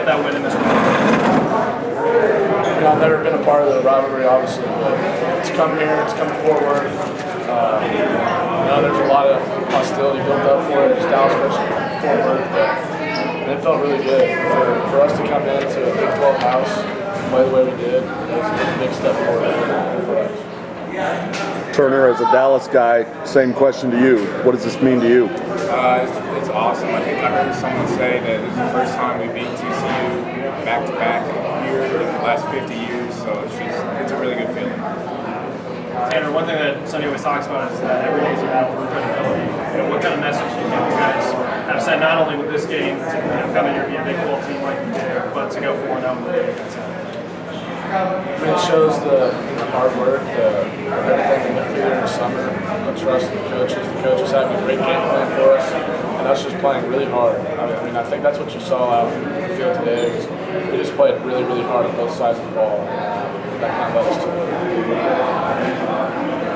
get that win in this one? I've never been a part of the rivalry, obviously, but to come here, to come to Fort Worth, there's a lot of hostility built up for it, just Dallas versus Fort Worth, and it felt really good for us to come into a Big 12 house and play the way we did. It was a big step forward for us. Turner, as a Dallas guy, same question to you. What does this mean to you? It's awesome. I think I heard someone say that this is the first time we beat TCU back-to-back here in the last 50 years, so it's a really good feeling. Tanner, one thing that Sonny always talks about is that every day is a battle for credibility. What kind of message do you think you guys have sent not only with this game to come in here and be a Big 12 team like you did, but to go 4-0 with the defense? It shows the hard work, everything we went through in the summer, the trust in the coaches. The coaches having a great game plan for us, and us just playing really hard. I mean, I think that's what you saw out in the field today. Was we just played really, really hard on both sides of the ball. That kind of led us to it.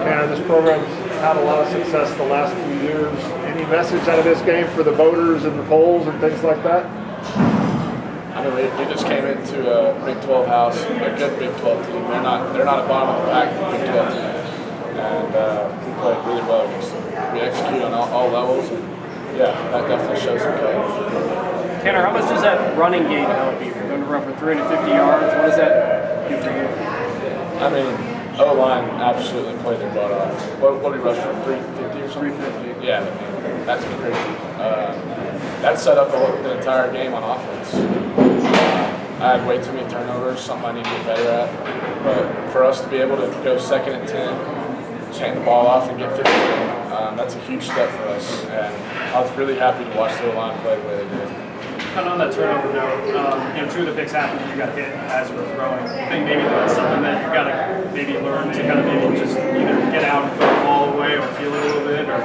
Tanner, this program's had a lot of success the last few years. Any message out of this game for the voters and the polls and things like that? I mean, we just came into a Big 12 house, a good Big 12 team. They're not a bottom of the pack Big 12 team, and we played really well against them. We execute on all levels, and yeah, that definitely shows some character. Tanner, how much does that running game help you? You're going to run for 350 yards. What does that do for you? I mean, O-line absolutely played their butt off. What did we rush for, 350 or something? 350. Yeah, I mean, that's crazy. That set up the entire game on offense. I had way too many turnovers, something I need to get better at. But for us to be able to go 2nd and 10, chain the ball off and get 50, that's a huge step for us. And I was really happy to watch the O-line play the way they did. Kind of on that turnover note, 2 of the picks happened when you got hit as you were throwing. I think maybe that's something that you got to maybe learn to kind of maybe just either get out and throw the ball away or feel it a little bit, or.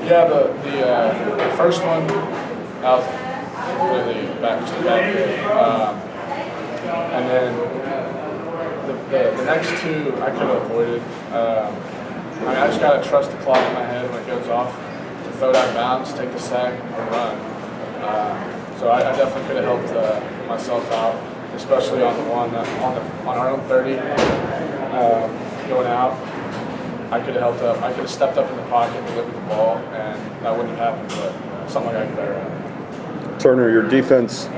Yeah, the first one, that was completely back to the back. And then the next 2 I could have avoided. I mean, I just got to trust the clock in my head when it goes off to throw it out of bounds, take the sack, and run. So I definitely could have helped myself out, especially on the one on our own 30 going out. I could have helped up. I could have stepped up in the pocket and delivered the ball, and that wouldn't have happened. But something like I could better at. Turner, your defense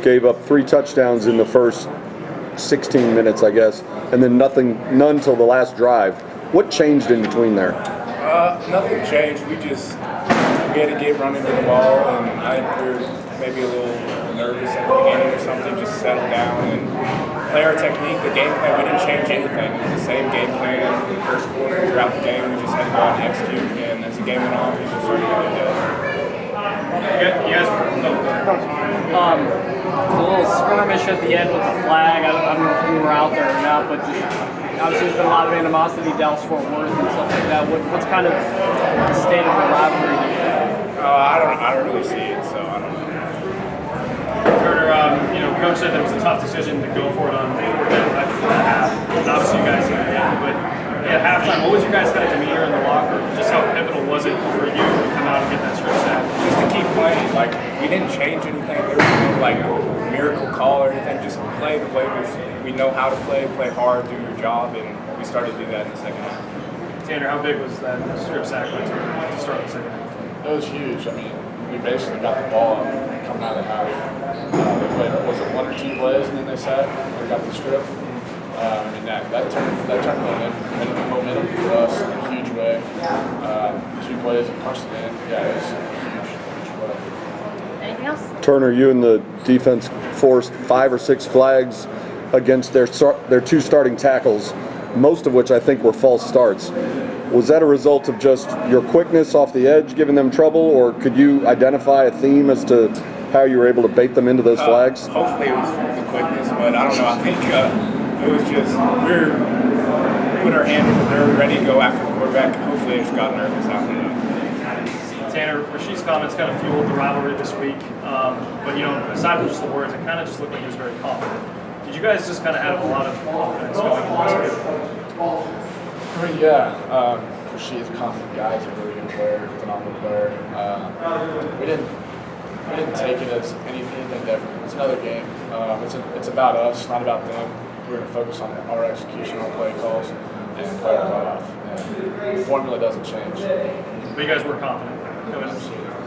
gave up 3 touchdowns in the first 16 minutes, I guess, and then none till the last drive. What changed in between there? Nothing changed. We had to get running to the ball, and I think we were maybe a little nervous at the beginning or something. Just settle down and play our technique. The game plan, we didn't change anything. It was the same game plan in the first quarter. Throughout the game, we just had to go out and execute. And as the game went on, people started to get good. You guys, the little skirmish at the end with the flag. I don't know if you were out there or not, but obviously there's been a lot of animosity, Dallas Fort Worth and stuff like that. What's kind of the state of the rivalry? I don't really see it, so I don't know. Turner, Coach said that it was a tough decision to go for it on 4th down right before the half. And obviously, you guys did it, but at halftime, what was your guys' kind of demeanor in the locker room? Just how pivotal was it for you to come out and get that strip sack? Just to keep playing. Like, we didn't change anything. There was no miracle call or anything. Just play the way we know how to play hard, do your job, and we started to do that in the second half. Tanner, how big was that strip sack by Turner to start the second half? It was huge. I mean, we basically got the ball coming out of the half. They played, was it 1 or 2 plays, and then they sat and got the strip. I mean, that turned momentum for us in a huge way. 2 plays and punched it in. Yeah, it was huge play. Anything else? Turner, you and the defense forced 5 or 6 flags against their 2 starting tackles, most of which I think were false starts. Was that a result of just your quickness off the edge giving them trouble, or could you identify a theme as to how you were able to bait them into those flags? Hopefully it was the quickness, but I don't know. I think it was just we put our hand in the dirt, ready to go after the quarterback. Hopefully, I just got nervous out there. Tanner, Rasheed's comments kind of fueled the rivalry this week, but aside from just the words, it kind of just looked like he was very confident. Did you guys just kind of have a lot of confidence going into this game? I mean, yeah, Rasheed's a confident guy. He's a really good player, phenomenal player. We didn't take it as anything different. It's another game. It's about us, not about them. We're going to focus on our execution, our play calls, and play our butt off. And the formula doesn't change. But you guys were confident. Go ahead. Absolutely.